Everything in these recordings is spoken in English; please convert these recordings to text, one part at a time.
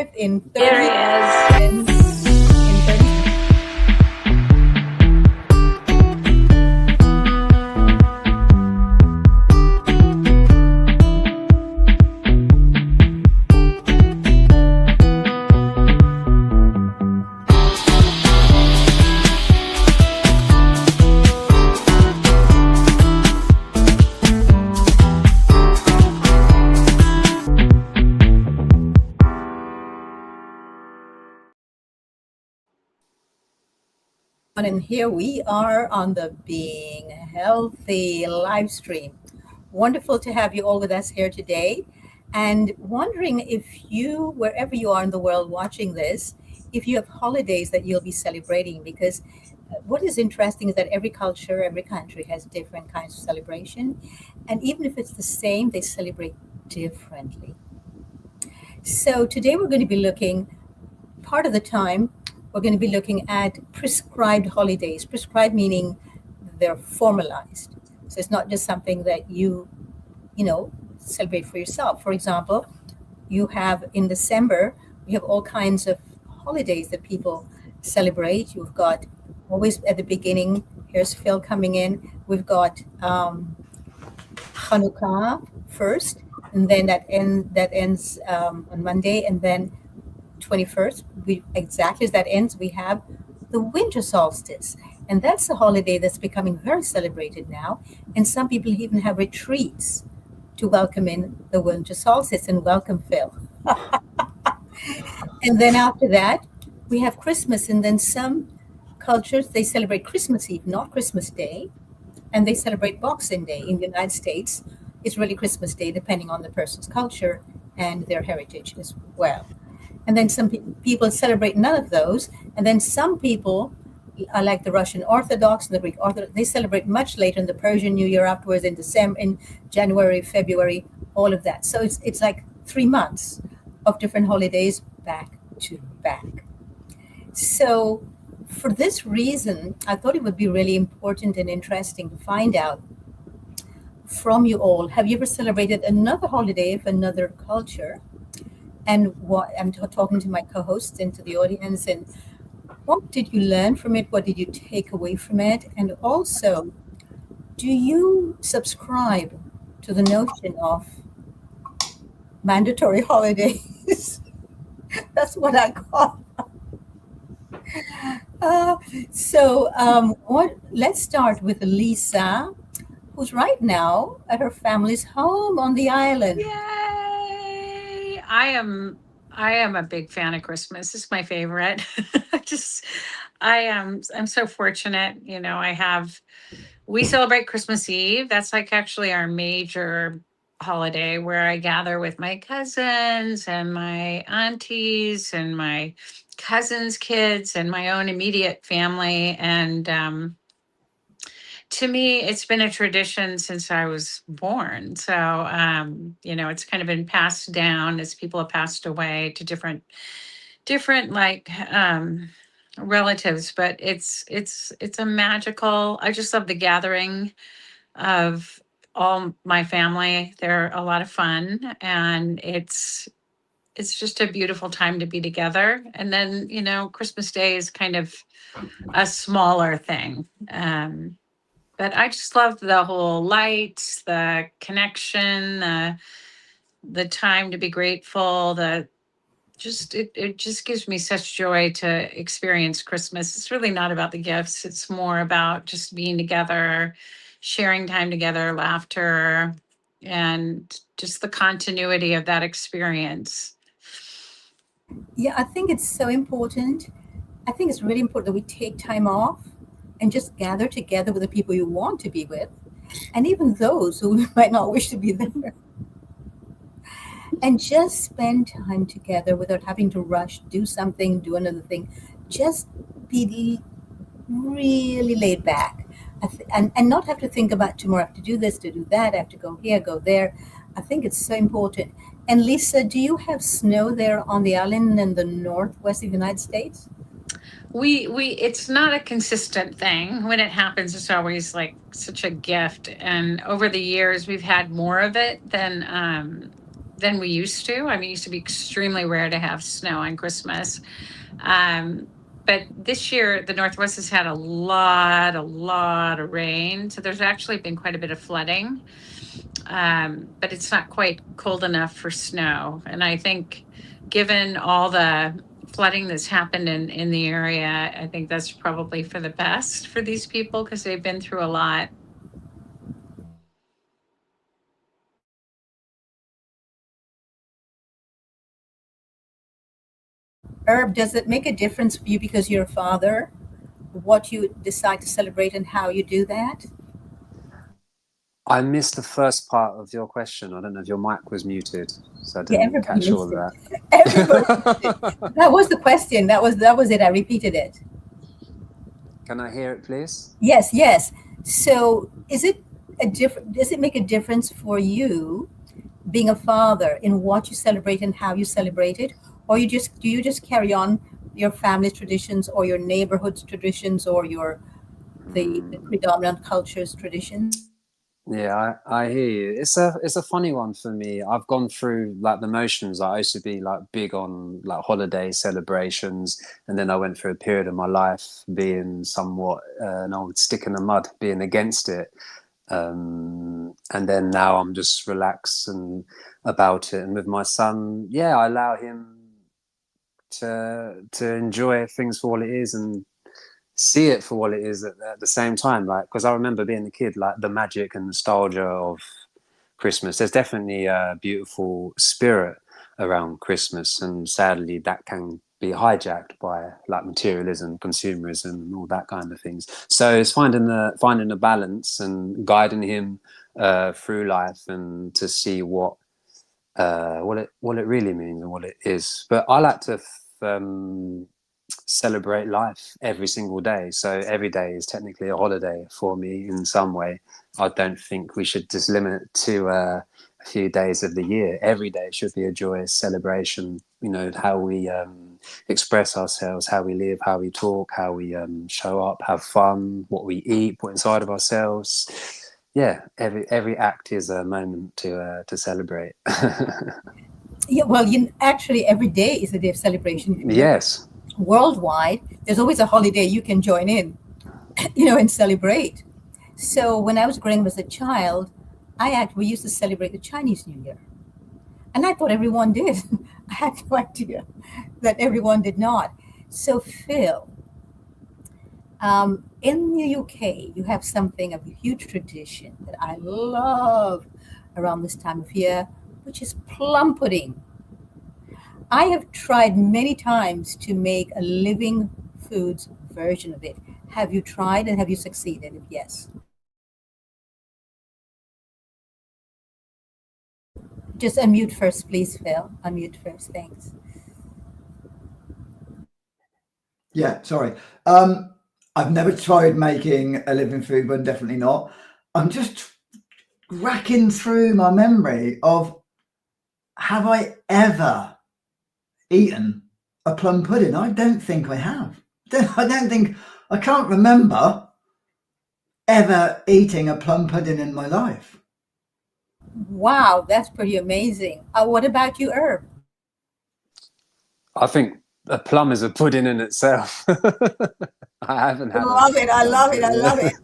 live in There 30 he is. seconds. In 30 And here we are on the Being Healthy live stream. Wonderful to have you all with us here today. And wondering if you, wherever you are in the world watching this, if you have holidays that you'll be celebrating, because what is interesting is that every culture, every country has different kinds of celebration. And even if it's the same, they celebrate differently. So today we're going to be looking part of the time, we're going to be looking at prescribed holidays. Prescribed meaning they're formalized. So it's not just something that you celebrate for yourself. For example, you have in December, you have all kinds of holidays that people celebrate. You've got always at the beginning, here's Phil coming in. We've got Hanukkah first, and then that ends on Monday, and then 21st, we exactly as that ends, we have the winter solstice. And that's a holiday that's becoming very celebrated now. And some people even have retreats to welcome in the winter solstice and welcome Phil. And then after that, we have Christmas. And then some cultures, they celebrate Christmas Eve, not Christmas Day. And they celebrate Boxing Day. In the United States, it's really Christmas Day, depending on the person's culture and their heritage as well. And then some people celebrate none of those. And then some people, like the Russian Orthodox and the Greek Orthodox, they celebrate much later in the Persian New Year afterwards in December, in January, February, all of that. So it's like 3 months of different holidays back to back. So for this reason, I thought it would be really important and interesting to find out from you all, have you ever celebrated another holiday of another culture? And what I'm talking to my co-hosts and to the audience, and what did you learn from it? What did you take away from it? And also, do you subscribe to the notion of mandatory holidays? That's what I call. Uh, what? Let's start with Lisa, who's right now at her family's home on the island. Yay! I am a big fan of Christmas. It's my favorite. I just I'm so fortunate. I have we celebrate Christmas Eve. That's like actually our major holiday where I gather with my cousins and my aunties and my cousins' kids and my own immediate family. And to me, it's been a tradition since I was born. So, it's kind of been passed down as people have passed away to different like relatives. But it's a magical. I just love the gathering of all my family. They're a lot of fun, and it's just a beautiful time to be together. And then, Christmas Day is kind of a smaller thing. But I just love the whole lights, the connection, the time to be grateful, it just gives me such joy to experience Christmas. It's really not about the gifts. It's more about just being together, sharing time together, laughter, and just the continuity of that experience. Yeah, I think it's so important. I think it's really important that we take time off and just gather together with the people you want to be with, and even those who might not wish to be there, and just spend time together without having to rush, do something, do another thing. Just be really laid back, and not have to think about tomorrow. I have to do this, to do that. I have to go here, go there. I think it's so important. And Lisa, do you have snow there on the island in the northwest of the United States? We it's not a consistent thing. When it happens, it's always like such a gift. And over the years, we've had more of it than than we used to. I mean, it used to be extremely rare to have snow on Christmas. Um, but this year, the Northwest has had a lot of rain. So there's actually been quite a bit of flooding. But it's not quite cold enough for snow. And I think, given all the flooding that's happened in the area, I think that's probably for the best for these people because they've been through a lot. Herb, does it make a difference for you because you're a father, what you decide to celebrate and how you do that? I missed the first part of your question. I don't know if your mic was muted, so I Yeah, didn't everybody catch all missed of it. that. Everybody missed it. That was the question. That was it. I repeated it. Can I hear it, please? Yes, yes. So, is it a different? Does it make a difference for you being a father in what you celebrate and how you celebrate it, or you just carry on your family's traditions or your neighborhood's traditions or the Mm. predominant culture's traditions? Yeah, I hear you. It's a funny one for me. I've gone through like the motions. I used to be like big on like holiday celebrations, and then I went through a period of my life being somewhat an old stick in the mud, being against it. And then now I'm just relaxed and about it. And with my son, yeah, I allow him to enjoy things for what it is and see it for what it is at the same time. Like, because I remember being a kid, like the magic and nostalgia of Christmas. There's definitely a beautiful spirit around Christmas, and sadly, that can be hijacked by like materialism, consumerism, and all that kind of things. So it's finding the balance and guiding him through life, and to see what it really means and what it is. But I like to celebrate life every single day. So every day is technically a holiday for me in some way. I don't think we should just limit it to a few days of the year. Every day should be a joyous celebration. You know, how we express ourselves, how we live, how we talk, how we show up, have fun, what we eat, put inside of ourselves. Yeah, every act is a moment to celebrate. Yeah, well, actually, every day is a day of celebration. If you look Yes. worldwide, there's always a holiday you can join in, and celebrate. So when I was growing up as a child, we used to celebrate the Chinese New Year, and I thought everyone did. I had no idea that everyone did not. So Phil, in the UK, you have something of a huge tradition that I love around this time of year, which is plum pudding. I have tried many times to make a living foods version of it. Have you tried and have you succeeded? If yes, just unmute first, please, Phil. Unmute first. Thanks. Yeah, sorry. I've never tried making a living food, but definitely not. I'm just racking through my memory of, have I ever eaten a plum pudding? I don't think I have. I don't think I can't remember ever eating a plum pudding in my life. Wow, that's pretty amazing. What about you, Herb? I think a plum is a pudding in itself. I haven't had a Love it. I plum love it. I pudding. love it.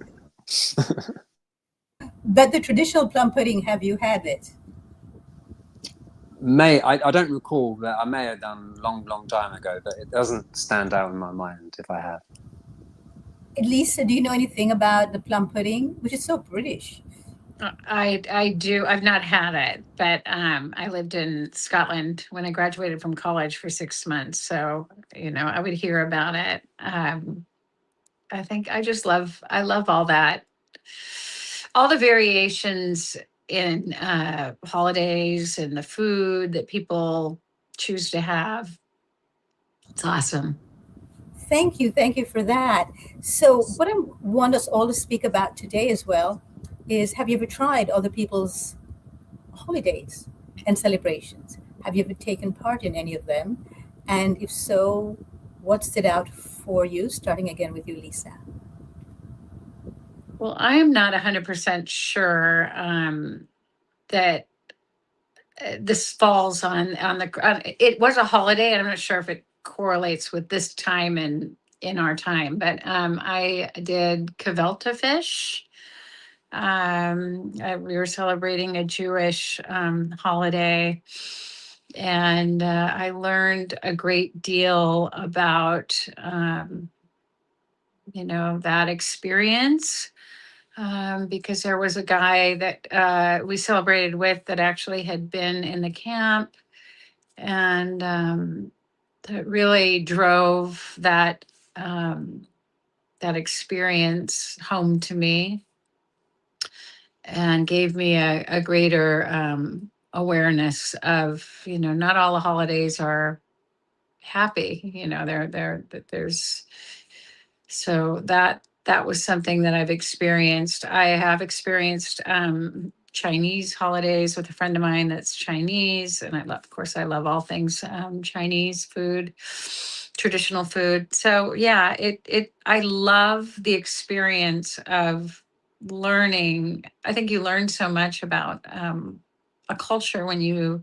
But the traditional plum pudding, have you had it? I don't recall, but I may have done long time ago, but it doesn't stand out in my mind if I have. Lisa, do you know anything about the plum pudding, which is so British? I do. I've not had it, but I lived in Scotland when I graduated from college for 6 months. So, I would hear about it. I think I love all the variations in holidays and the food that people choose to have. It's awesome. Thank you for that. So, what I want us all to speak about today as well is, have you ever tried other people's holidays and celebrations? Have you ever taken part in any of them? And if so, what stood out for you? Starting again with you, Lisa. Well, I am not 100% sure that this falls on it was a holiday, and I'm not sure if it correlates with this time in our time, but I did Kavelta fish. We were celebrating a Jewish holiday, and I learned a great deal about that experience, because there was a guy that we celebrated with that actually had been in the camp, and that really drove that experience home to me, and gave me a greater awareness of, not all the holidays are happy. There's so that was something that I've experienced. I have experienced Chinese holidays with a friend of mine that's Chinese, and of course, I love all things Chinese food, traditional food. So yeah, I love the experience of learning. I think you learn so much about a culture when you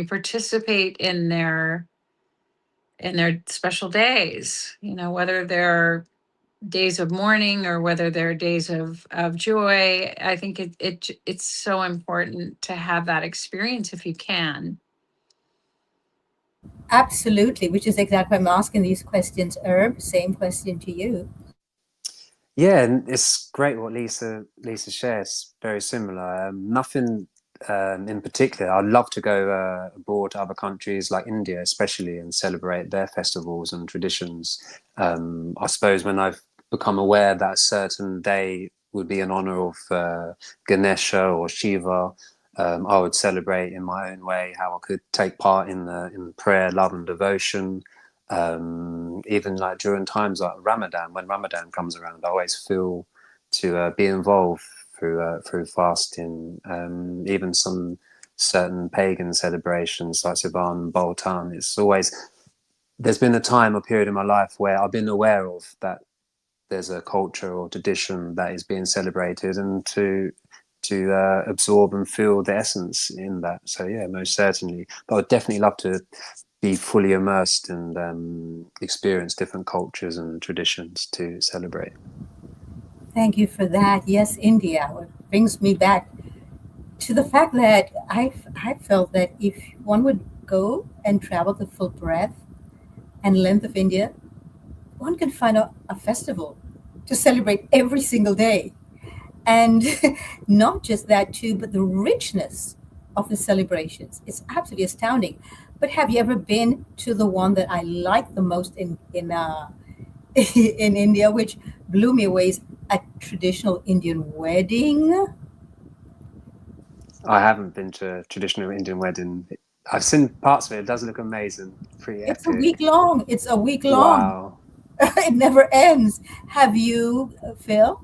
participate in their special days, whether they're days of mourning or whether they're days of joy. I think it's so important to have that experience if you can. Absolutely, which is exactly why I'm asking these questions. Herb, same question to you. Yeah, and it's great what Lisa shares. Very similar. Nothing in particular. I'd love to go abroad to other countries like India, especially, and celebrate their festivals and traditions. I suppose when I've become aware that a certain day would be in honor of Ganesha or Shiva, I would celebrate in my own way how I could take part in prayer, love, and devotion. Even like during times like Ramadan, when Ramadan comes around, I always feel to be involved through fasting. Even some certain pagan celebrations like Sivan, Boltan. There's been a time or period in my life where I've been aware of that there's a culture or tradition that is being celebrated, and to absorb and feel the essence in that. So yeah, most certainly. But I'd definitely love to be fully immersed and experience different cultures and traditions to celebrate. Thank you for that. Yes, India. It brings me back to the fact that I felt that if one would go and travel the full breadth and length of India, one can find a festival to celebrate every single day. And not just that too, but the richness of the celebrations. It's absolutely astounding. But have you ever been to the one that I like the most in in India, which blew me away, is a traditional Indian wedding? I haven't been to a traditional Indian wedding. I've seen parts of it. It does look amazing. Pretty It's a epic. week long. It's a week long. Wow. It never ends. Have you, Phil?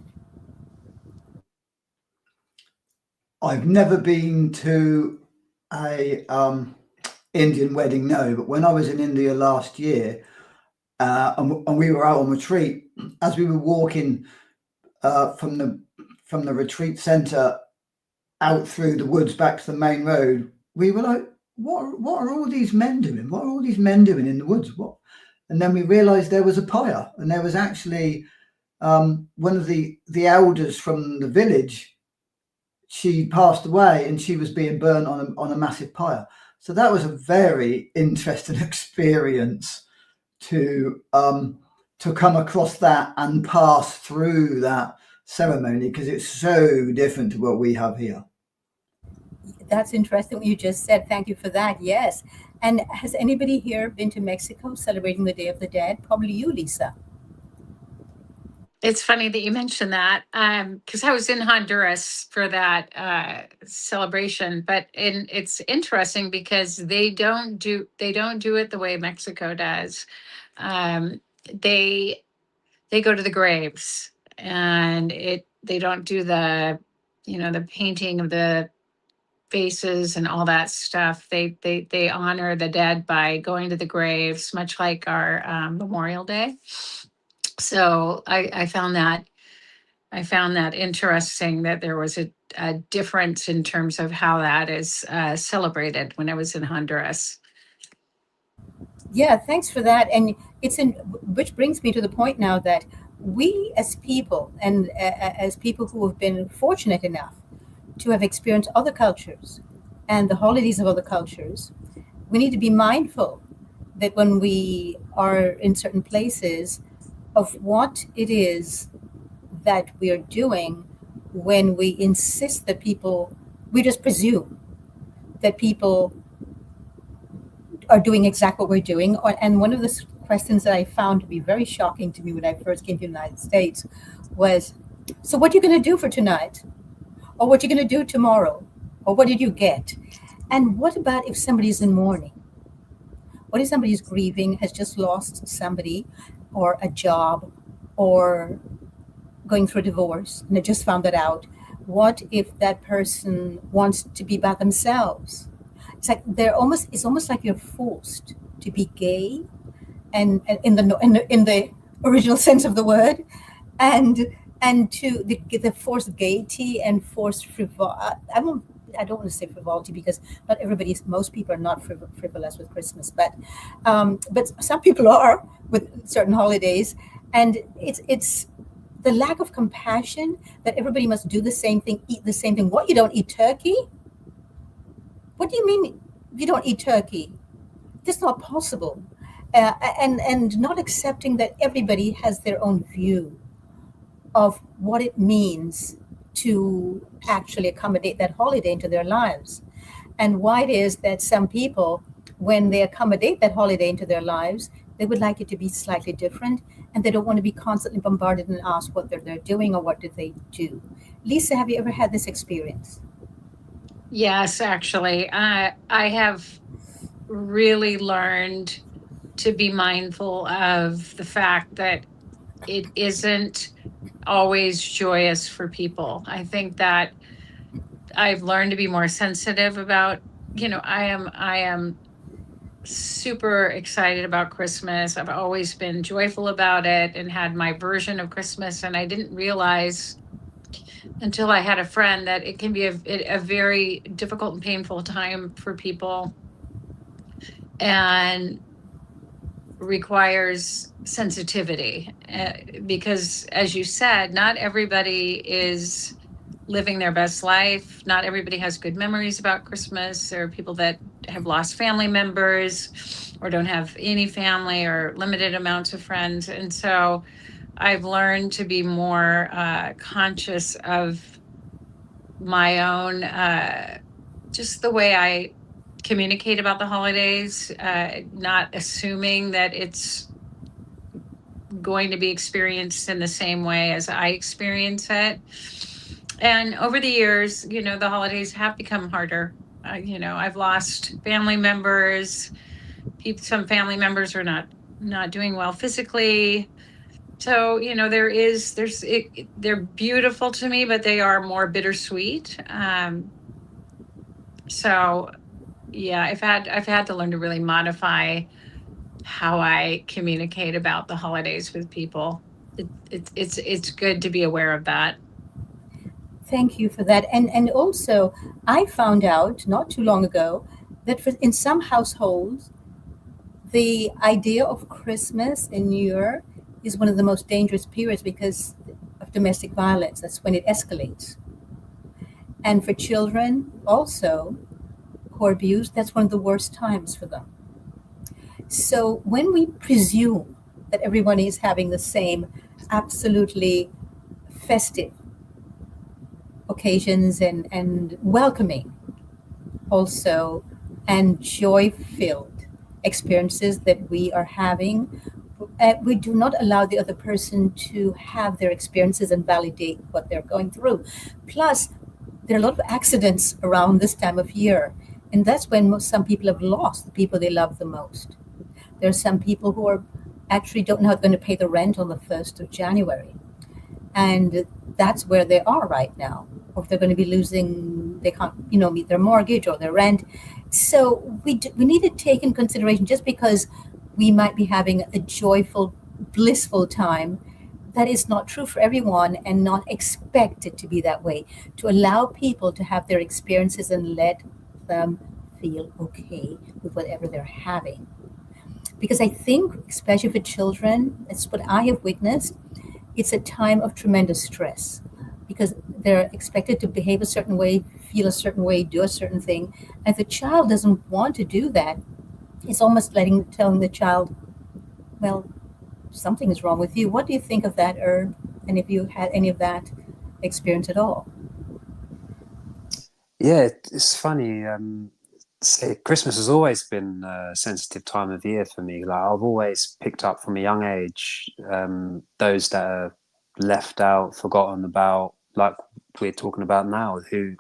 I've never been to a Indian wedding, no. But when I was in India last year, and we were out on retreat, as we were walking from the retreat centre out through the woods back to the main road, we were like, what are all these men doing? What are all these men doing in the woods? What? And then we realised there was a pyre, and there was actually one of the elders from the village. She passed away, and she was being burnt on a massive pyre. So that was a very interesting experience to come across that and pass through that ceremony, because it's so different to what we have here. That's interesting what you just said. Thank you for that. Yes. And has anybody here been to Mexico celebrating the Day of the Dead? Probably you, Lisa. It's funny that you mentioned that, because I was in Honduras for that celebration. But it's interesting because they don't do it the way Mexico does. They go to the graves, and they don't do the painting of the faces and all that stuff. They honor the dead by going to the graves, much like our Memorial Day. So I found that interesting that there was a difference in terms of how that is celebrated when I was in Honduras. Yeah, thanks for that. And which brings me to the point now that we as people and as people who have been fortunate enough to have experienced other cultures and the holidays of other cultures, we need to be mindful that when we are in certain places of what it is that we are doing when we insist that we just presume that people are doing exactly what we're doing. And one of the questions that I found to be very shocking to me when I first came to the United States was, so what are you going to do for tonight? Or what are you going to do tomorrow? Or what did you get? And what about if somebody's in mourning? What if somebody's grieving, has just lost somebody or a job or going through a divorce and they just found that out? What if that person wants to be by themselves? It's like it's almost like you're forced to be gay, and in the original sense of the word, and to the forced gaiety and forced I don't want to say frivolity because most people are not frivolous with Christmas, but some people are with certain holidays, and it's the lack of compassion that everybody must do the same thing, eat the same thing. What, you don't eat turkey? What do you mean you don't eat turkey? That's not possible. And not accepting that everybody has their own view of what it means to actually accommodate that holiday into their lives. And why it is that some people, when they accommodate that holiday into their lives, they would like it to be slightly different, and they don't want to be constantly bombarded and asked what they're doing or what did they do. Lisa, have you ever had this experience? Yes, actually, I have really learned to be mindful of the fact that it isn't always joyous for people. I think that I've learned to be more sensitive about, I am super excited about Christmas. I've always been joyful about it and had my version of Christmas. And I didn't realize until I had a friend that it can be a very difficult and painful time for people and requires sensitivity because, as you said, not everybody is living their best life. Not everybody has good memories about Christmas. There are people that have lost family members or don't have any family or limited amounts of friends. And so I've learned to be more conscious of my own, just the way I communicate about the holidays, not assuming that it's going to be experienced in the same way as I experience it. And over the years, the holidays have become harder. I've lost family members. Some family members are not doing well physically. So, they're beautiful to me, but they are more bittersweet. So yeah, I've had to learn to really modify how I communicate about the holidays with people. It's good to be aware of that. Thank you for that. And also, I found out not too long ago that in some households, the idea of Christmas and New Year is one of the most dangerous periods because of domestic violence. That's when it escalates. And for children also who are abused, that's one of the worst times for them. So when we presume that everyone is having the same absolutely festive occasions and welcoming also and joy-filled experiences that we are having, we do not allow the other person to have their experiences and validate what they're going through. Plus, there are a lot of accidents around this time of year, and that's when some people have lost the people they love the most. There are some people who are actually don't know how they're going to pay the rent on the 1st of January. And that's where they are right now. Or if they're going to be losing, they can't, meet their mortgage or their rent. So we need to take in consideration, just because we might be having a joyful, blissful time, that is not true for everyone and not expect it to be that way. To allow people to have their experiences and let them feel okay with whatever they're having. Because I think, especially for children, it's what I have witnessed, it's a time of tremendous stress because they're expected to behave a certain way, feel a certain way, do a certain thing. And if the child doesn't want to do that, it's almost telling the child, well, something is wrong with you. What do you think of that, Herb? And if you had any of that experience at all? Yeah, it's funny. Say Christmas has always been a sensitive time of year for me. Like I've always picked up from a young age those that are left out, forgotten about, like we're talking about now, who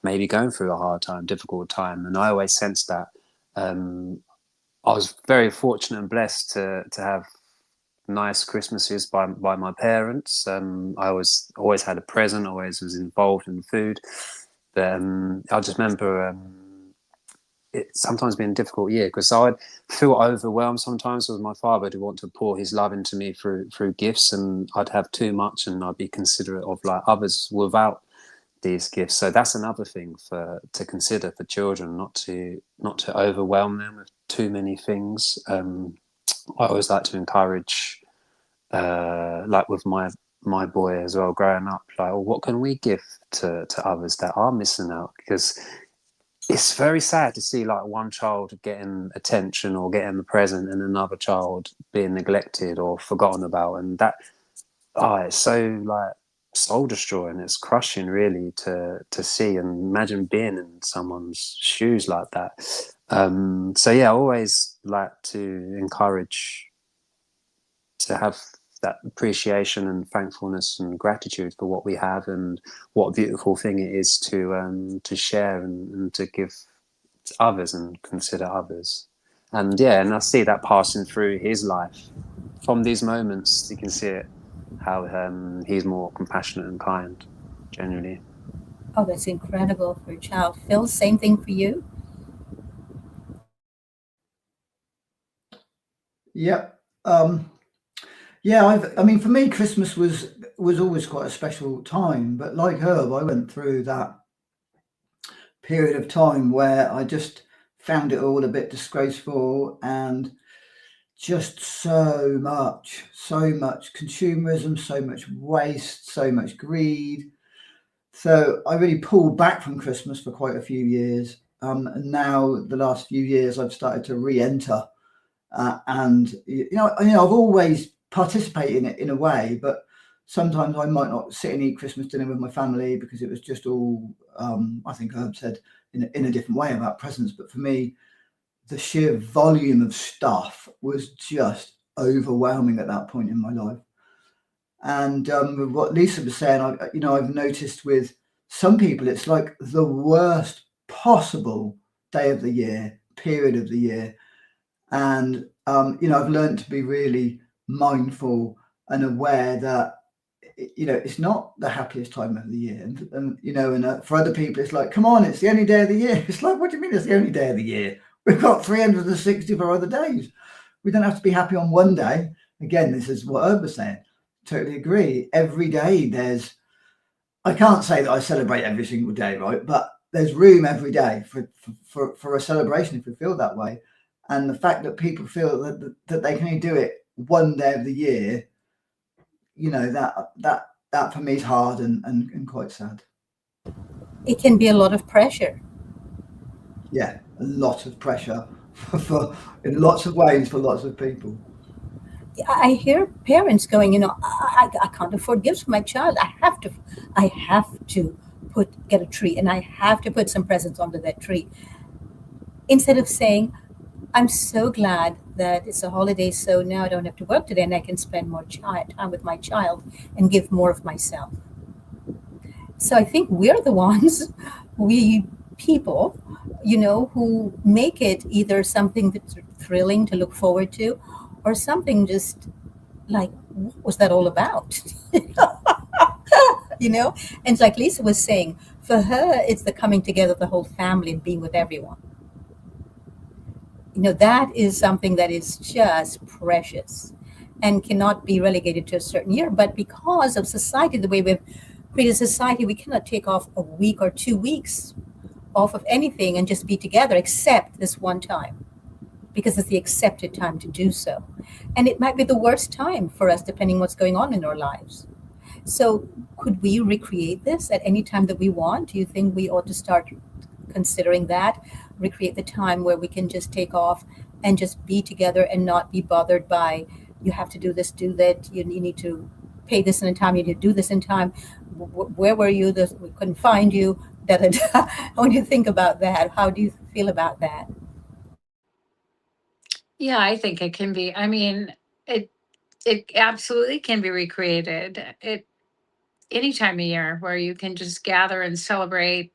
may be going through a hard time, difficult time. And I always sensed that. I was very fortunate and blessed to have nice Christmases by my parents. I always had a present, always was involved in food. But I just remember it sometimes being a difficult year because I'd feel overwhelmed sometimes with my father to want to pour his love into me through gifts, and I'd have too much and I'd be considerate of like others without these gifts. So that's another thing to consider for children, not to overwhelm them with too many things. I always like to encourage, like with my boy as well, growing up, like, well, what can we give to others that are missing out? Because it's very sad to see like one child getting attention or getting the present and another child being neglected or forgotten about, and that it's so like soul destroying. It's crushing really to see and imagine being in someone's shoes like that. So yeah, I always like to encourage to have that appreciation and thankfulness and gratitude for what we have and what a beautiful thing it is to share and to give to others and consider others. And yeah, and I see that passing through his life from these moments. You can see it, how he's more compassionate and kind generally. Oh, that's incredible for a child. Phil, same thing for you? Yep. Yeah, I mean, for me, Christmas was always quite a special time. But like Herb, I went through that period of time where I just found it all a bit disgraceful and just so much consumerism, so much waste, so much greed. So I really pulled back from Christmas for quite a few years. And now the last few years, I've started to re-enter. And I've always participated in it in a way, but sometimes I might not sit and eat Christmas dinner with my family because it was just all. I think Herb said in a different way about presents, but for me, the sheer volume of stuff was just overwhelming at that point in my life. And with what Lisa was saying, I've noticed with some people, it's like the worst possible day of the year, period of the year. And, I've learned to be really mindful and aware that, it's not the happiest time of the year. And for other people, it's like, come on, it's the only day of the year. It's like, what do you mean it's the only day of the year? We've got 364 other days. We don't have to be happy on one day. Again, this is what Herb was saying. Totally agree. Every day I can't say that I celebrate every single day, right? But there's room every day for a celebration if we feel that way. And the fact that people feel that they can only do it one day of the year, that for me is hard and quite sad. It can be a lot of pressure. Yeah, a lot of pressure for in lots of ways for lots of people. I hear parents going, I can't afford gifts for my child. I have to get a tree and I have to put some presents under that tree. Instead of saying, I'm so glad that it's a holiday, so now I don't have to work today and I can spend more time with my child and give more of myself. So I think we're the ones, we people, who make it either something that's thrilling to look forward to or something just like, what was that all about? And like Lisa was saying, for her, it's the coming together of the whole family and being with everyone. That is something that is just precious. and cannot be relegated to a certain year. But because of society, the way we've created society, we cannot take off a week or 2 weeks off of anything and just be together except this one time, because it's the accepted time to do so. And it might be the worst time for us, depending what's going on in our lives. So could we recreate this at any time that we want? Do you think we ought to start considering that? Recreate the time where we can just take off and just be together and not be bothered by, you have to do this, do that, you need to pay this in time, you need to do this in time. Where were you? We couldn't find you. Da, da, da. When you think about that, how do you feel about that? Yeah, I think it can be. I mean, it absolutely can be recreated. Any time of year where you can just gather and celebrate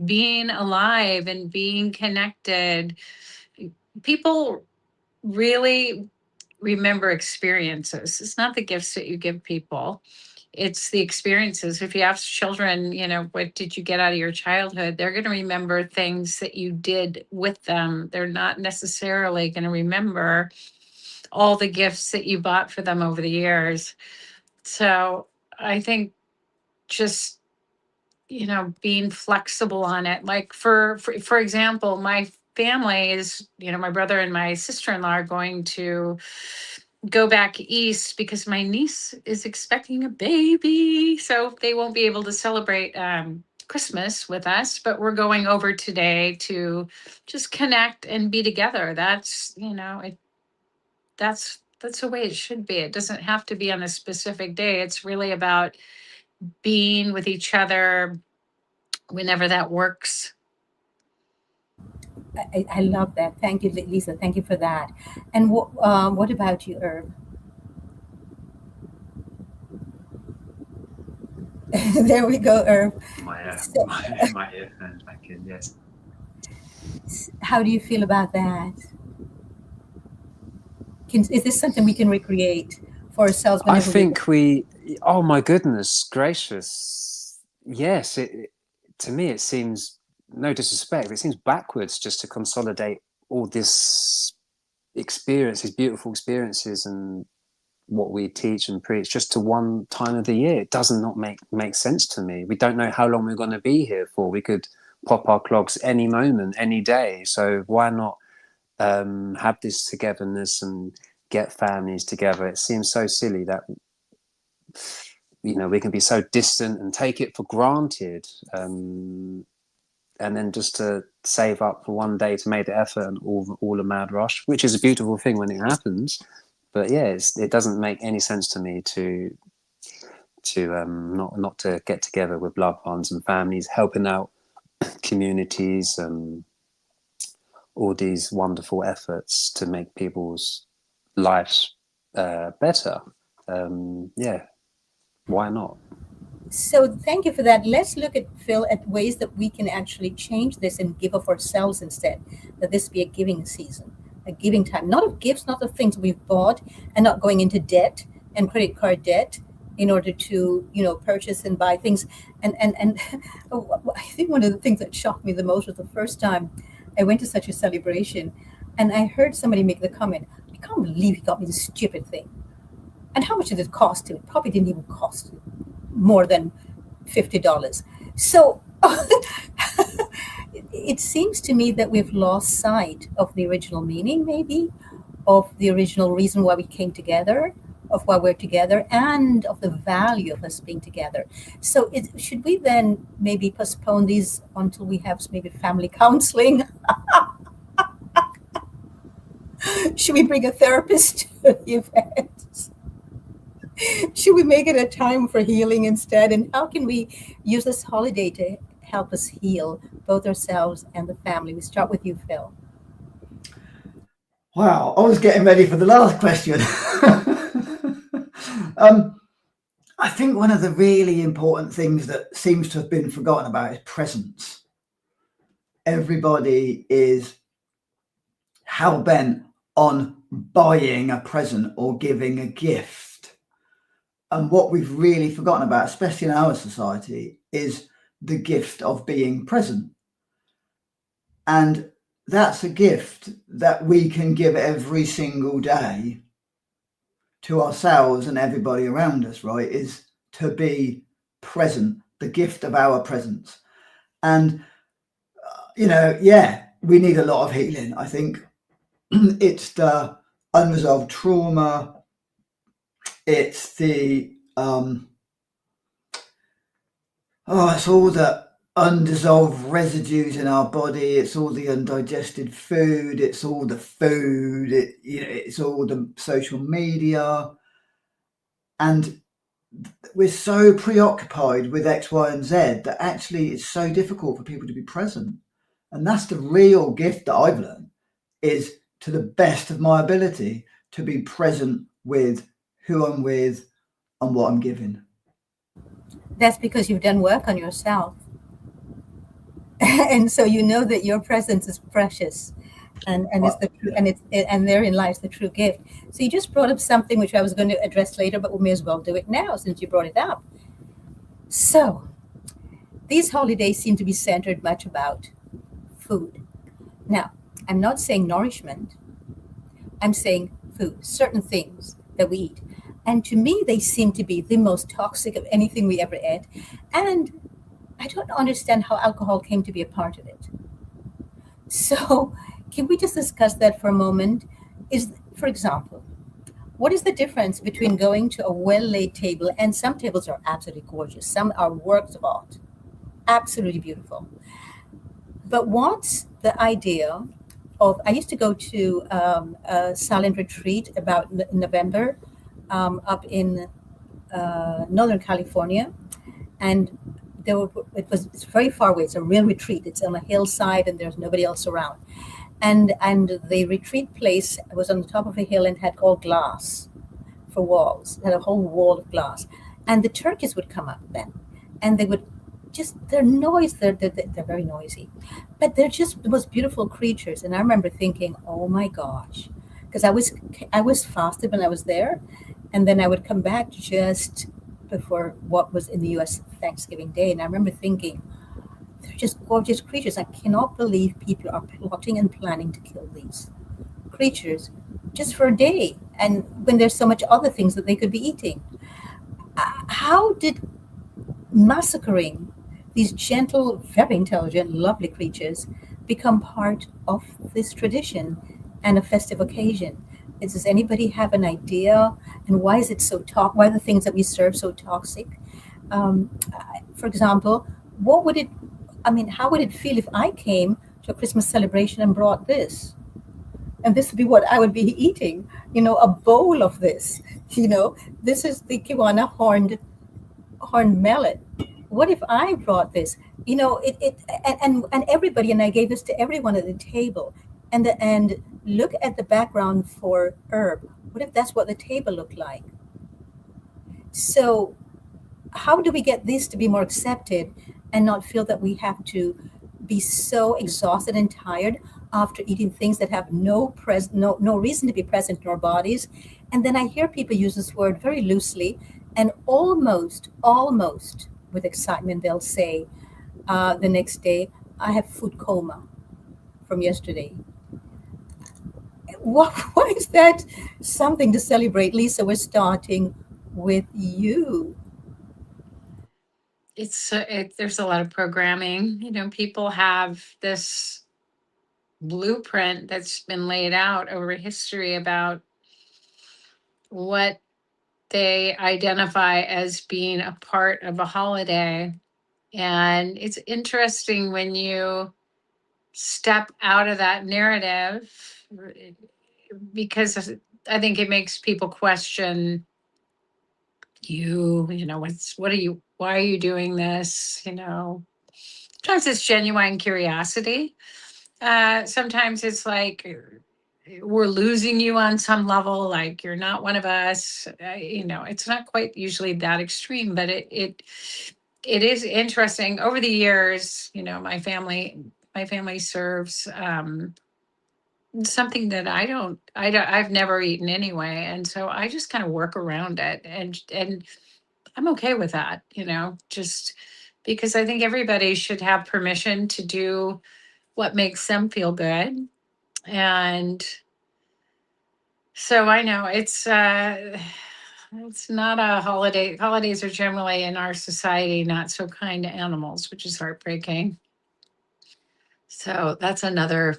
being alive and being connected. People really remember experiences. It's not the gifts that you give people. It's the experiences. If you ask children, what did you get out of your childhood? They're going to remember things that you did with them. They're not necessarily going to remember all the gifts that you bought for them over the years. So I think just being flexible on it. Like for example, my family is, my brother and my sister-in-law are going to go back east because my niece is expecting a baby. So they won't be able to celebrate Christmas with us, but we're going over today to just connect and be together. That's, that's the way it should be. It doesn't have to be on a specific day. It's really about being with each other whenever that works. I love that. Thank you, Lisa. Thank you for that. And what about you, Herb? There we go, Herb. My earphones back in, yes. How do you feel about that? Is this something we can recreate for ourselves? I think oh my goodness gracious. Yes, to me it seems, no disrespect, it seems backwards just to consolidate all this experience, these beautiful experiences and what we teach and preach just to one time of the year. It does not make sense to me. We don't know how long we're going to be here for. We could pop our clogs any moment, any day. So why not have this togetherness and get families together? It seems so silly that we can be so distant and take it for granted, and then just to save up for one day to make the effort and all a mad rush, which is a beautiful thing when it happens. But yeah, it doesn't make any sense to me to not to get together with loved ones and families, helping out communities, all these wonderful efforts to make people's lives better. Yeah, why not? So thank you for that. Let's look at, Phil, at ways that we can actually change this and give of ourselves instead. That this be a giving season, a giving time, not of gifts, not of things we've bought, and not going into debt and credit card debt in order to purchase and buy things. And I think one of the things that shocked me the most was the first time I went to such a celebration, and I heard somebody make the comment, "I can't believe he got me this stupid thing." And how much did it cost him? It probably didn't even cost more than $50. So it seems to me that we've lost sight of the original meaning, maybe, of the original reason why we came together, of why we're together, and of the value of us being together. So should we then maybe postpone these until we have maybe family counseling? Should we bring a therapist to the event? Should we make it a time for healing instead? And how can we use this holiday to help us heal both ourselves and the family? We start with you, Phil. Wow, I was getting ready for the last question. I think one of the really important things that seems to have been forgotten about is presence. Everybody is hell-bent on buying a present or giving a gift. And what we've really forgotten about, especially in our society, is the gift of being present. And that's a gift that we can give every single day to ourselves and everybody around us, right, is to be present, the gift of our presence. And, we need a lot of healing. I think it's the unresolved trauma, it's the, it's all the undissolved residues in our body, it's all the undigested food, it's all the food, it's all the social media. And we're so preoccupied with X, Y, and Z that actually it's so difficult for people to be present. And that's the real gift that I've learned, is to the best of my ability to be present with who I'm with and what I'm giving. That's because you've done work on yourself. And so you know that your presence is precious, and it's the true, and therein lies the true gift. So you just brought up something which I was going to address later, but we may as well do it now since you brought it up. So these holidays seem to be centered much about food. Now, I'm not saying nourishment. I'm saying food, certain things that we eat. And to me, they seem to be the most toxic of anything we ever ate. And I don't understand how alcohol came to be a part of it. So, can we just discuss that for a moment? For example, what is the difference between going to a well-laid table, and some tables are absolutely gorgeous, some are works of art, absolutely beautiful. But what's the idea of, I used to go to a silent retreat about November up in Northern California, and it's very far away. It's a real retreat. It's on a hillside, and there's nobody else around. And the retreat place was on the top of a hill and had all glass for walls. It had a whole wall of glass. And the turkeys would come up then, and they would their noise. They're very noisy, but they're just the most beautiful creatures. And I remember thinking, oh my gosh, because I was fasted when I was there, and then I would come back just before what was in the U.S. Thanksgiving Day, and I remember thinking, they're just gorgeous creatures. I cannot believe people are plotting and planning to kill these creatures just for a day, and when there's so much other things that they could be eating. How did massacring these gentle, very intelligent, lovely creatures become part of this tradition and a festive occasion? Does anybody have an idea? And why is it so why are the things that we serve so toxic? For example, how would it feel if I came to a Christmas celebration and brought this? And this would be what I would be eating, a bowl of this. This is the Kiwana horned melon. What if I brought this? And everybody, and I gave this to everyone at the table. And look at the background for herb. What if that's what the table looked like? So how do we get this to be more accepted and not feel that we have to be so exhausted and tired after eating things that have no reason to be present in our bodies? And then I hear people use this word very loosely, and almost with excitement, they'll say the next day, I have food coma from yesterday. Why is that something to celebrate? Lisa, we're starting with you. There's a lot of programming. People have this blueprint that's been laid out over history about what they identify as being a part of a holiday. And it's interesting when you step out of that narrative, because I think it makes people question why are you doing this? Sometimes it's genuine curiosity. Sometimes it's like we're losing you on some level, like you're not one of us. It's not quite usually that extreme, but it is interesting. Over the years, my family serves something that I've never eaten anyway, and so I just kind of work around it, and I'm okay with that, just because I think everybody should have permission to do what makes them feel good. And So I know it's not a holiday. Holidays are generally in our society not so kind to animals, which is heartbreaking. So that's another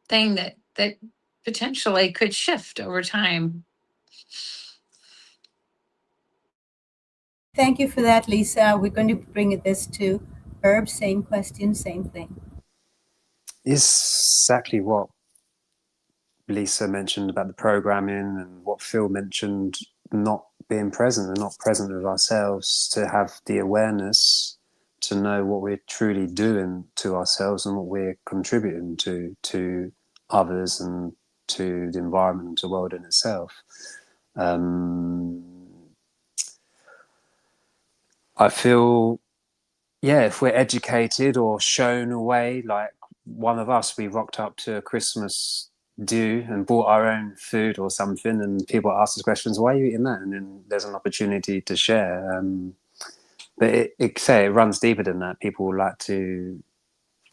thing that potentially could shift over time. Thank you for that, Lisa. We're going to bring this to Herb. Same question, same thing. Exactly what Lisa mentioned about the programming and what Phil mentioned, not being present and not present with ourselves, to have the awareness to know what we're truly doing to ourselves and what we're contributing to others and to the environment and to the world in itself. I feel, yeah, if we're educated or shown a way, like one of us, we rocked up to a Christmas do and bought our own food or something, and people ask us questions, why are you eating that? And then there's an opportunity to share. But it runs deeper than that. People like to,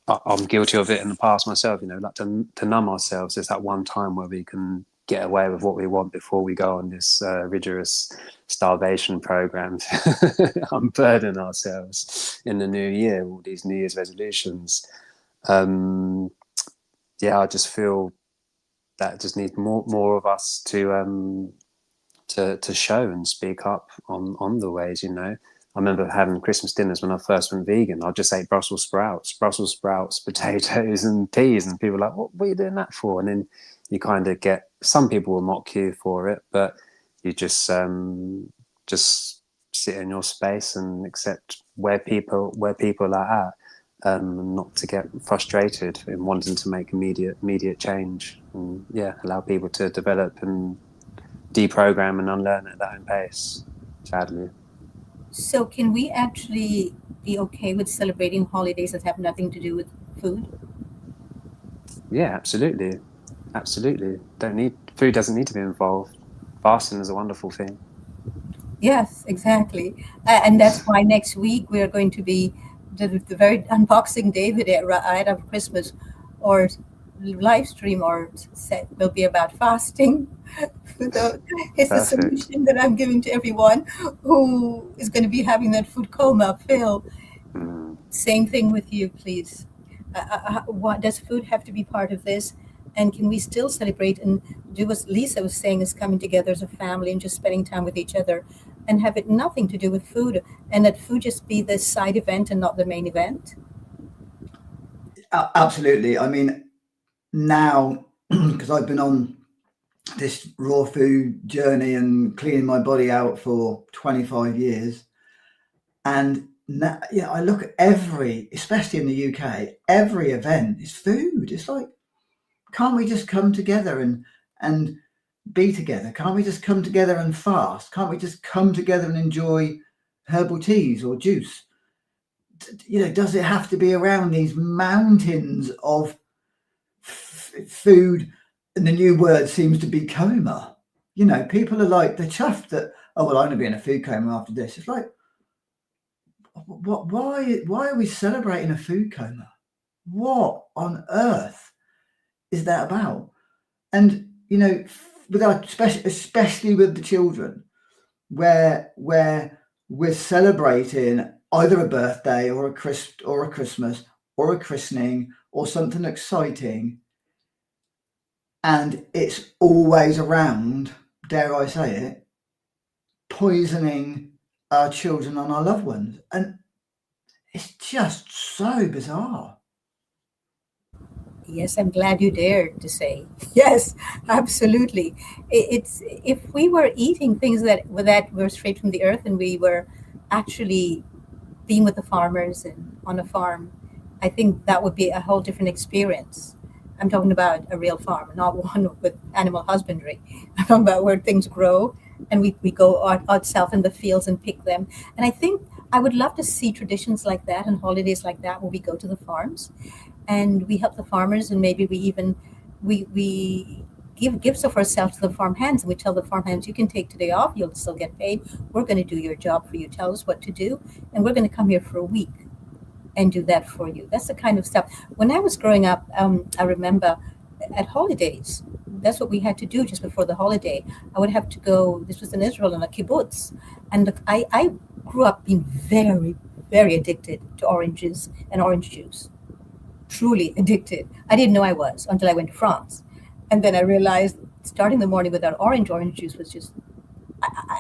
I'm guilty of it in the past myself, like to numb ourselves. There's that one time where we can get away with what we want before we go on this rigorous starvation program, unburden ourselves in the new year, all these New Year's resolutions. I just feel that just needs more of us to show and speak up on the ways. I remember having Christmas dinners when I first went vegan. I just ate Brussels sprouts, potatoes, and peas, and people were like, "What are you doing that for?" And then you kind of get, some people will mock you for it, but you just sit in your space and accept where people are at, not to get frustrated in wanting to make immediate change, and allow people to develop and deprogram and unlearn at their own pace, sadly. So, can we actually be okay with celebrating holidays that have nothing to do with food? Yeah, absolutely. Food doesn't need to be involved. Fasting is a wonderful thing. Yes, exactly. And that's why next week we are going to be the very unboxing day video right after Christmas, or live stream, or set will be about fasting. So it's the Perfect. solution that I'm giving to everyone who is going to be having that food coma. Phil, same thing with you, please. What does food have to be part of this? And can we still celebrate and do what Lisa was saying, is coming together as a family and just spending time with each other, and have it nothing to do with food, and that food just be the side event and not the main event? Absolutely. I mean, now, because I've been on this raw food journey and cleaning my body out for 25 years, and now, I look at especially in the UK, every event is food. It's like, can't we just come together and be together? Can't we just come together and fast? Can't we just come together and enjoy herbal teas or juice? Does it have to be around these mountains of food? And the new word seems to be coma. People are like, they're chuffed that, oh, well, I'm going to be in a food coma after this. It's like, why are we celebrating a food coma? What on earth is that about? And with our especially with the children, where we're celebrating either a birthday or a Christmas or a christening or something exciting, and it's always around, dare I say it, poisoning our children and our loved ones. And it's just so bizarre. Yes, I'm glad you dared to say yes. Absolutely. It's, if we were eating things that were straight from the earth, and we were actually being with the farmers and on a farm, I think that would be a whole different experience. I'm talking about a real farm, not one with animal husbandry. I'm talking about where things grow, and we go out south in the fields and pick them. And I think I would love to see traditions like that and holidays like that, where we go to the farms and we help the farmers, and maybe we give gifts of ourselves to the farm hands, and we tell the farm hands, you can take today off, you'll still get paid, we're going to do your job for you, tell us what to do, and we're going to come here for a week and do that for you. That's the kind of stuff. When I was growing up, I remember at holidays. That's what we had to do just before the holiday. I would have to go. This was in Israel in a kibbutz, and I grew up being very, very addicted to oranges and orange juice. Truly addicted. I didn't know I was until I went to France, and then I realized starting the morning without orange juice was just.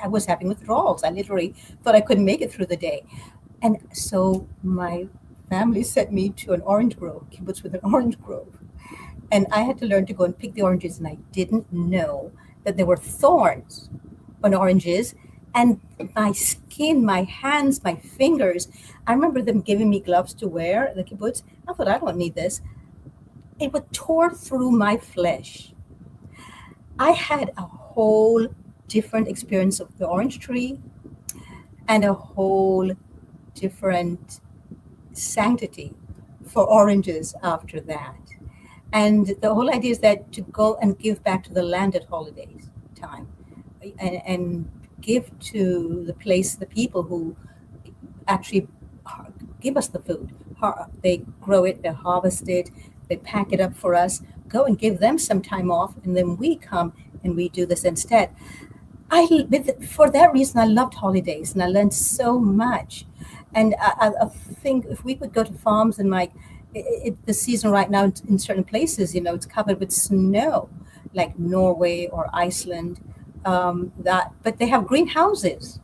I was having withdrawals. I literally thought I couldn't make it through the day, and so my family sent me to an orange grove, kibbutz with an orange grove. And I had to learn to go and pick the oranges, and I didn't know that there were thorns on oranges. And my skin, my hands, my fingers, I remember them giving me gloves to wear at the kibbutz. I thought, I don't need this. It would tore through my flesh. I had a whole different experience of the orange tree and a whole different sanctity for oranges after that. And the whole idea is that to go and give back to the land at holidays time, and give to the place, the people who actually give us the food. They grow it, they harvest it, they pack it up for us. Go and give them some time off, and then we come and we do this instead. For that reason, I loved holidays, and I learned so much. And I think if we could go to farms and the season right now in certain places, it's covered with snow, like Norway or Iceland. But they have greenhouses.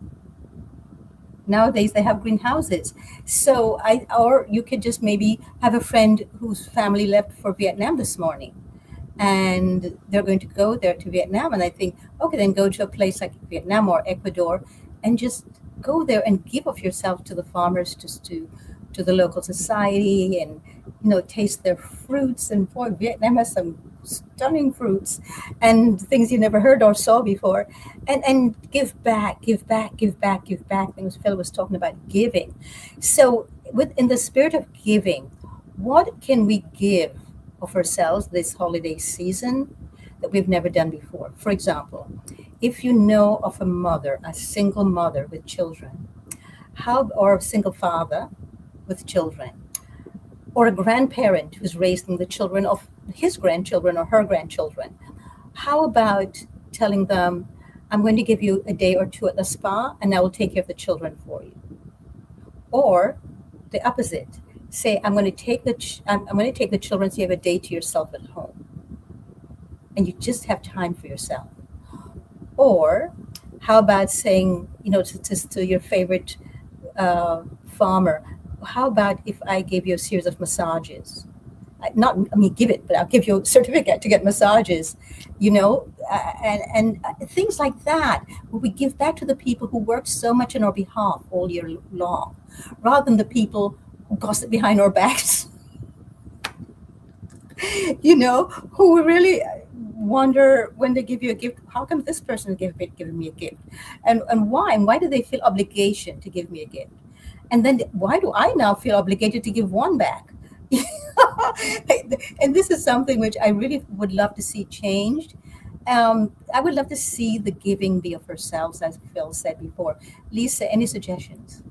Nowadays they have greenhouses. So or you could just maybe have a friend whose family left for Vietnam this morning, and they're going to go there to Vietnam. And I think, okay, then go to a place like Vietnam or Ecuador, and just go there and give of yourself to the farmers, just to the local society, and taste their fruits. And boy, Vietnam has some stunning fruits and things you never heard or saw before. And give back. Things Phil was talking about giving. So in the spirit of giving, what can we give of ourselves this holiday season that we've never done before? For example, if you know of a mother, a single mother with children, or a single father with children, or a grandparent who's raising the children of his grandchildren or her grandchildren, how about telling them, I'm going to give you a day or two at the spa, and I will take care of the children for you? Or the opposite, say, I'm going to take the children, so you have a day to yourself at home, and you just have time for yourself. Or how about saying, to your favorite farmer, how about if I gave you a series of massages? Give it, but I'll give you a certificate to get massages, and things like that, where we give back to the people who work so much on our behalf all year long, rather than the people who gossip behind our backs, who really wonder when they give you a gift, how come this person is giving me a gift? And why? And why do they feel obligation to give me a gift? And then why do I now feel obligated to give one back? And this is something which I really would love to see changed. I would love to see the giving be of ourselves, as Phil said before. Lisa, any suggestions?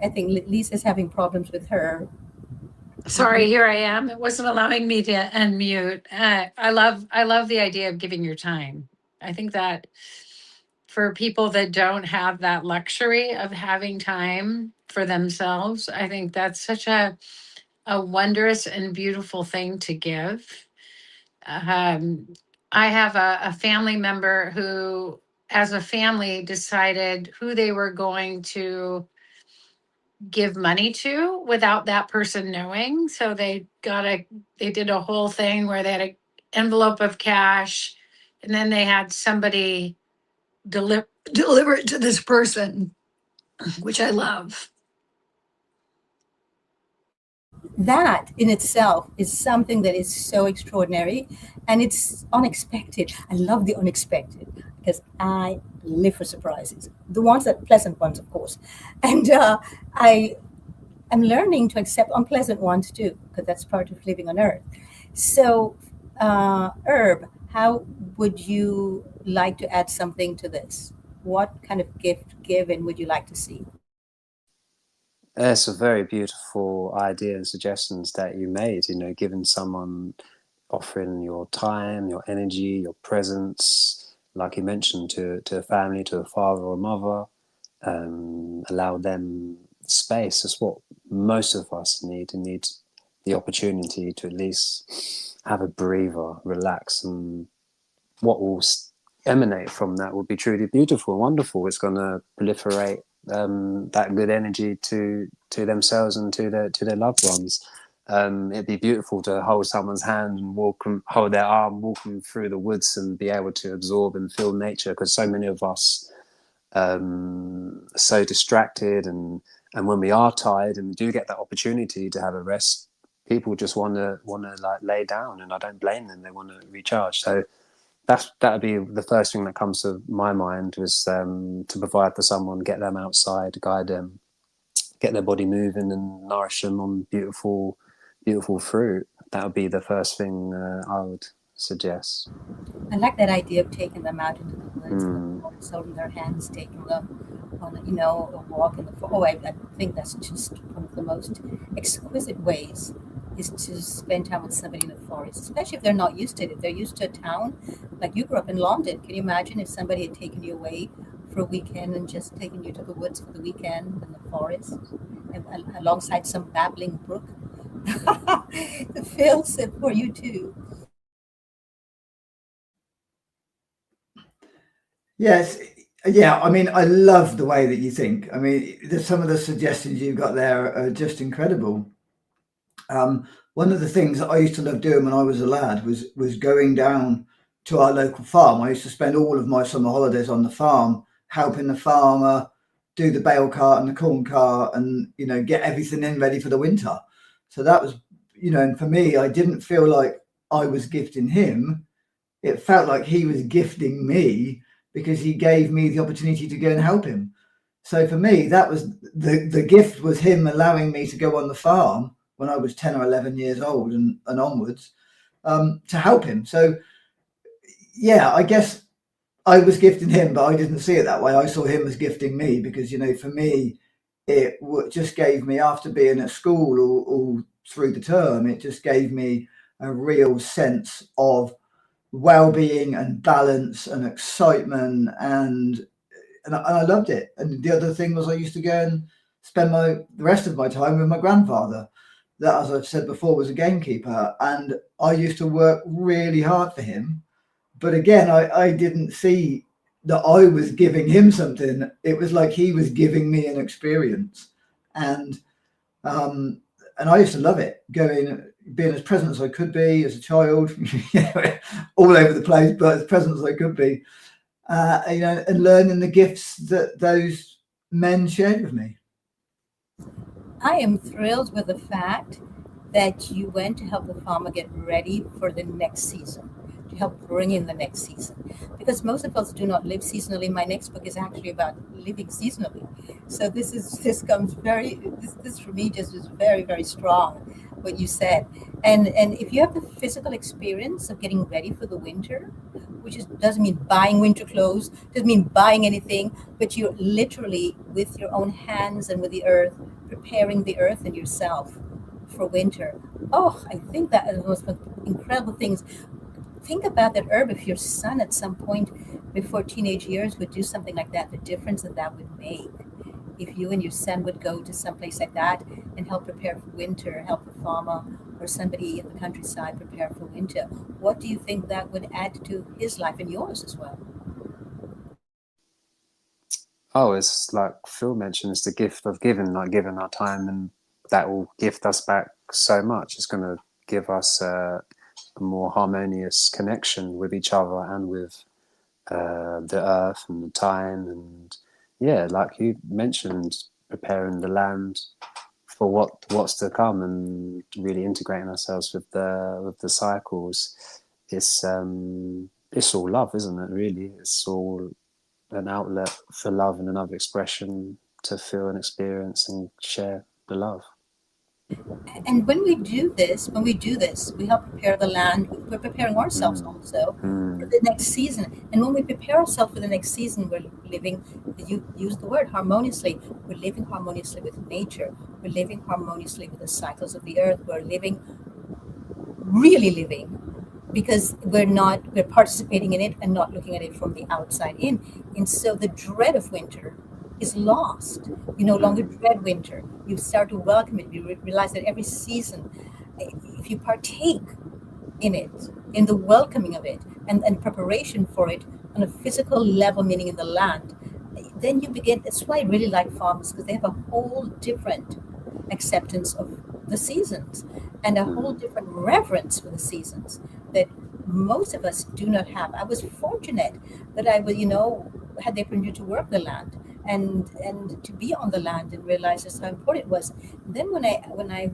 I think Lisa's having problems with her. Sorry, here I am. It wasn't allowing me to unmute. I love the idea of giving your time. I think that for people that don't have that luxury of having time for themselves, I think that's such a wondrous and beautiful thing to give. I have a family member who, as a family, decided who they were going to give money to without that person knowing. So they did a whole thing where they had an envelope of cash, and then they had somebody deliver it to this person, which I love. That in itself is something that is so extraordinary, and it's unexpected. I love the unexpected because I live for surprises, the ones that pleasant ones, of course. And I am learning to accept unpleasant ones too, because that's part of living on earth. So Herb, how would you like to add something to this? What kind of gift given would you like to see? It's a very beautiful idea and suggestions that you made, you know, giving someone, offering your time, your energy, your presence, like you mentioned, to a family, to a father or mother, allow them space. That's what most of us need. We need the opportunity to at least have a breather, relax, and what will emanate from that will be truly beautiful, wonderful. It's going to proliferate that good energy to themselves and to their loved ones. It'd be beautiful to hold someone's hand and hold their arm, walk them through the woods and be able to absorb and feel nature. Because so many of us so distracted, and when we are tired and we do get that opportunity to have a rest, people just want to like lay down, and I don't blame them. They want to recharge. So that'd be the first thing that comes to my mind, was to provide for someone, get them outside, guide them, get their body moving, and nourish them on beautiful fruit. That would be the first thing I would suggest. I like that idea of taking them out into the woods, in the Mm, forest, holding their hands, taking them on, a walk in the forest. Oh, I think that's just one of the most exquisite ways is to spend time with somebody in the forest, especially if they're not used to it. If they're used to a town, like you grew up in London, can you imagine if somebody had taken you away for a weekend and just taken you to the woods for the weekend in the forest, and alongside some babbling brook? It feels it for you too. Yes, yeah. I mean, I love the way that you think. I mean, some of the suggestions you've got there are just incredible. One of the things that I used to love doing when I was a lad was going down to our local farm. I used to spend all of my summer holidays on the farm, helping the farmer do the bale cart and the corn cart, and get everything in ready for the winter. So that was, and for me, I didn't feel like I was gifting him. It felt like he was gifting me because he gave me the opportunity to go and help him. So for me, that was the gift, was him allowing me to go on the farm when I was 10 or 11 years old and onwards, to help him. So yeah, I guess I was gifting him, but I didn't see it that way. I saw him as gifting me because, for me, it just gave me, after being at school all through the term, it just gave me a real sense of well-being and balance and excitement, and I loved it. And the other thing was, I used to go and spend the rest of my time with my grandfather, that, as I've said before, was a gamekeeper, and I used to work really hard for him. But again, I didn't see that I was giving him something. It was like he was giving me an experience, and um, and I used to love it, being as present as I could be as a child, all over the place, but as present as I could be, and learning the gifts that those men shared with me. I am thrilled with the fact that you went to help the farmer get ready for the next season, to help bring in the next season. Because most of us do not live seasonally. My next book is actually about living seasonally. So this for me just is very, very strong, what you said. And if you have the physical experience of getting ready for the winter, which doesn't mean buying winter clothes, doesn't mean buying anything, but you're literally with your own hands and with the earth, preparing the earth and yourself for winter. Oh, I think that is one of the most incredible things. Think about that herb. If your son at some point before teenage years would do something like that, the difference that that would make. If you and your son would go to some place like that and help prepare for winter, help the farmer or somebody in the countryside prepare for winter, what do you think that would add to his life and yours as well? Oh, it's like Phil mentioned, it's the gift of giving, like giving our time, and that will gift us back so much. It's going to give us a more harmonious connection with each other and with the earth and the time. And yeah, like you mentioned, preparing the land for what's to come, and really integrating ourselves with the cycles. It's all love, isn't it? Really, it's all an outlet for love and another expression to feel and experience and share the love. And when we do this, we help prepare the land. We're preparing ourselves Mm. also for Mm. the next season. And when we prepare ourselves for the next season, we're living, you use the word harmoniously. We're living harmoniously with nature. We're living harmoniously with the cycles of the earth. We're living, really living, because we're participating in it and not looking at it from the outside in. And so the dread of winter is lost. You no longer Mm. dread winter. You start to welcome it. You realize that every season, if you partake in it, in the welcoming of it, and preparation for it on a physical level, meaning in the land, then you begin. That's why I really like farmers, because they have a whole different acceptance of the seasons and a whole Mm. different reverence for the seasons that most of us do not have. I was fortunate that I was, had the opportunity to work the land and to be on the land and realize just how important it was. Then when I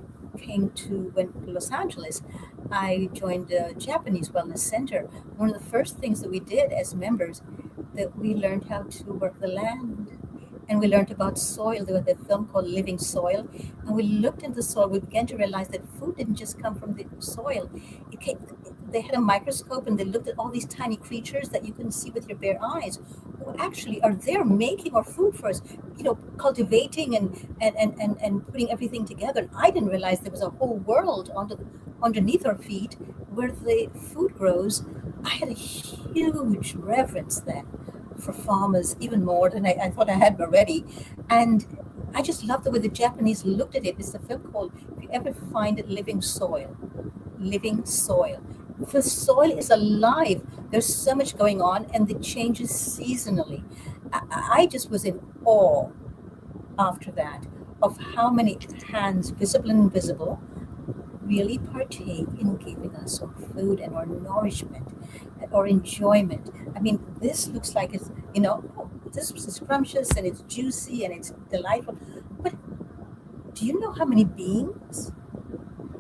went to Los Angeles, I joined a Japanese wellness center. One of the first things that we did as members, that we learned how to work the land, and we learned about soil. There was a film called Living Soil, and we looked into soil. We began to realize that food didn't just come from the soil. They had a microscope and they looked at all these tiny creatures that you couldn't see with your bare eyes, who actually are there making our food for us, cultivating and putting everything together. And I didn't realize there was a whole world underneath our feet where the food grows. I had a huge reverence then for farmers, even more than I thought I had already. And I just love the way the Japanese looked at it. It's a film called, if you ever find it, Living Soil. Living Soil. The soil is alive. There's so much going on, and it changes seasonally. I just was in awe after that of how many hands, visible and invisible, really partake in giving us our food and our nourishment or enjoyment. I mean, this looks like it's, this is scrumptious and it's juicy and it's delightful. But do you know how many beings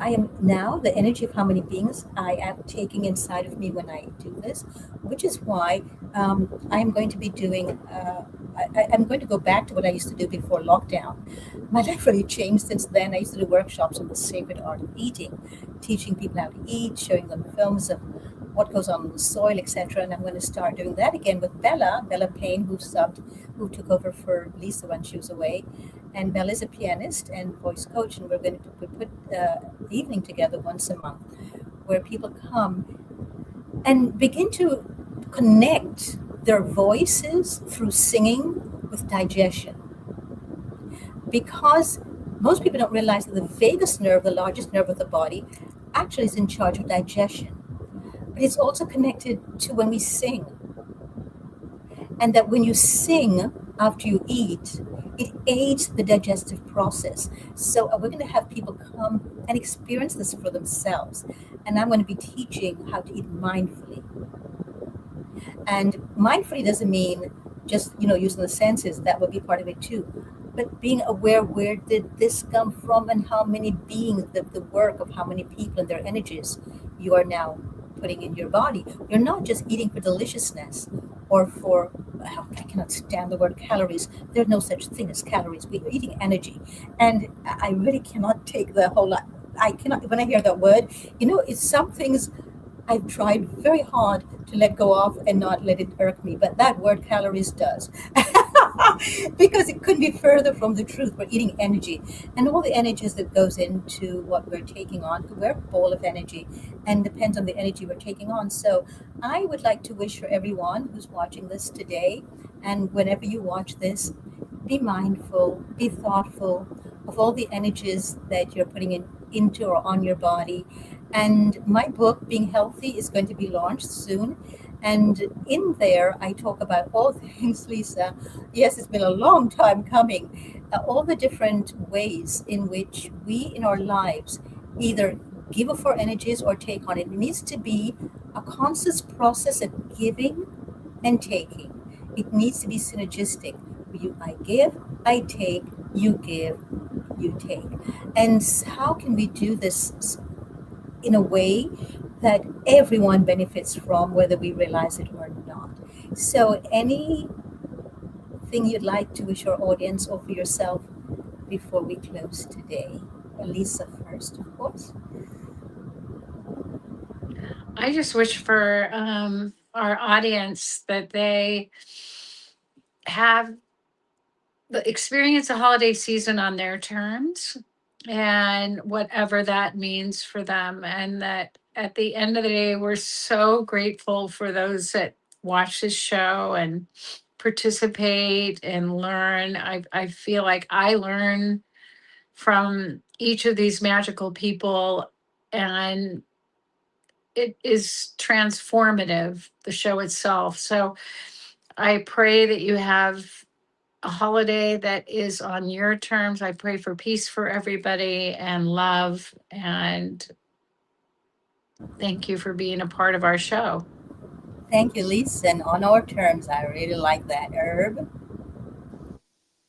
I am now, the energy of how many beings I am taking inside of me when I do this? Which is why I'm going to be doing, I'm going to go back to what I used to do before lockdown. My life really changed since then. I used to do workshops on the sacred art of eating, teaching people how to eat, showing them films of what goes on in the soil, etc. And I'm going to start doing that again with Bella Payne, who took over for Lisa when she was away. And Bella is a pianist and voice coach, and we're going to put evening together once a month, where people come and begin to connect their voices through singing with digestion. Because most people don't realize that the vagus nerve, the largest nerve of the body, actually is in charge of digestion. But it's also connected to when we sing. And that when you sing after you eat, it aids the digestive process. So we're going to have people come and experience this for themselves. And I'm going to be teaching how to eat mindfully. And mindfully doesn't mean just, using the senses. That would be part of it too. But being aware, where did this come from, and how many beings, the work of how many people and their energies you are now putting in your body. You're not just eating for deliciousness or for, I cannot stand the word calories. There's no such thing as calories. We're eating energy. And I really cannot take the whole lot. I cannot, when I hear that word, it's some things I've tried very hard to let go of and not let it irk me. But that word calories does. Because it couldn't be further from the truth. We're eating energy, and all the energies that goes into what we're taking on. We're a ball of energy, and depends on the energy we're taking on. So I would like to wish for everyone who's watching this today, and whenever you watch this, be mindful, be thoughtful of all the energies that you're putting into or on your body. And my book, Being Healthy, is going to be launched soon. And in there, I talk about all things, Lisa. Yes, it's been a long time coming. All the different ways in which we in our lives either give of our energies or take on it. It needs to be a conscious process of giving and taking. It needs to be synergistic. I give, I take, you give, you take. And how can we do this in a way that everyone benefits from, whether we realize it or not? So anything you'd like to wish our audience or for yourself before we close today? Lisa first, of course. I just wish for our audience that they have experience a holiday season on their terms and whatever that means for them. And that at the end of the day, we're so grateful for those that watch this show and participate and learn. I feel like I learn from each of these magical people, and it is transformative, the show itself. So I pray that you have a holiday that is on your terms. I pray for peace for everybody and love. And thank you for being a part of our show. Thank you, Lisa. And on our terms, I really like that. Herb?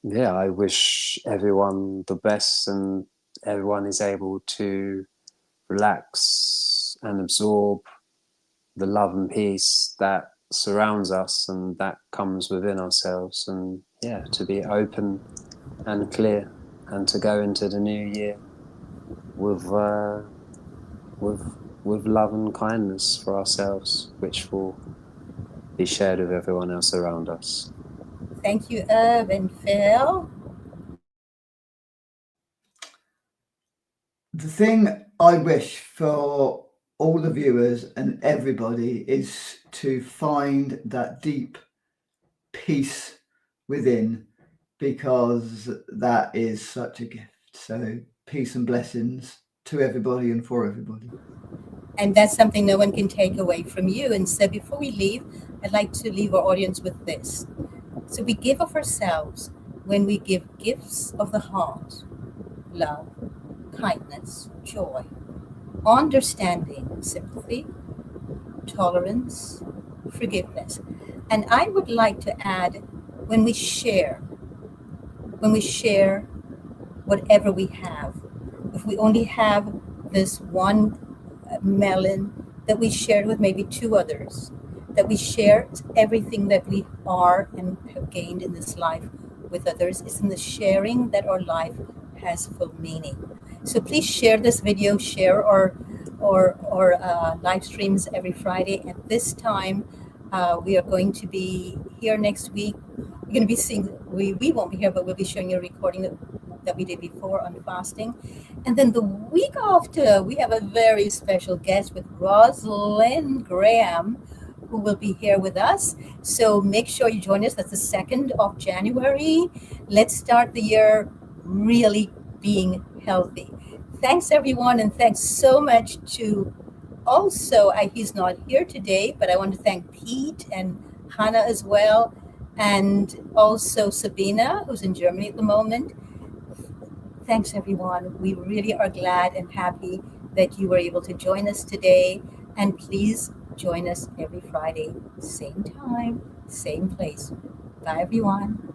Yeah, I wish everyone the best and everyone is able to relax and absorb the love and peace that surrounds us and that comes within ourselves, and yeah, to be open and clear and to go into the new year with with love and kindness for ourselves, which will be shared with everyone else around us. Thank you, Herb and Phil. The thing I wish for all the viewers and everybody is to find that deep peace within, because that is such a gift. So peace and blessings to everybody and for everybody. And that's something no one can take away from you. And so before we leave, I'd like to leave our audience with this. So we give of ourselves when we give gifts of the heart, love, kindness, joy, understanding, sympathy, tolerance, forgiveness. And I would like to add, when we share whatever we have, if we only have this one melon that we shared with maybe two others, that we share everything that we are and have gained in this life with others, it's in the sharing that our life has full meaning. So please share this video, share our live streams every Friday at this time. We are going to be here next week. We're going to be seeing, we won't be here, but we'll be showing you a recording that we did before on fasting. And then the week after, we have a very special guest with Rosalind Graham, who will be here with us. So make sure you join us. That's the 2nd of January. Let's start the year really being healthy. Thanks, everyone, and thanks so much to also, he's not here today, but I want to thank Pete and Hannah as well, and also Sabina, who's in Germany at the moment. Thanks, everyone. We really are glad and happy that you were able to join us today. And please join us every Friday, same time, same place. Bye, everyone.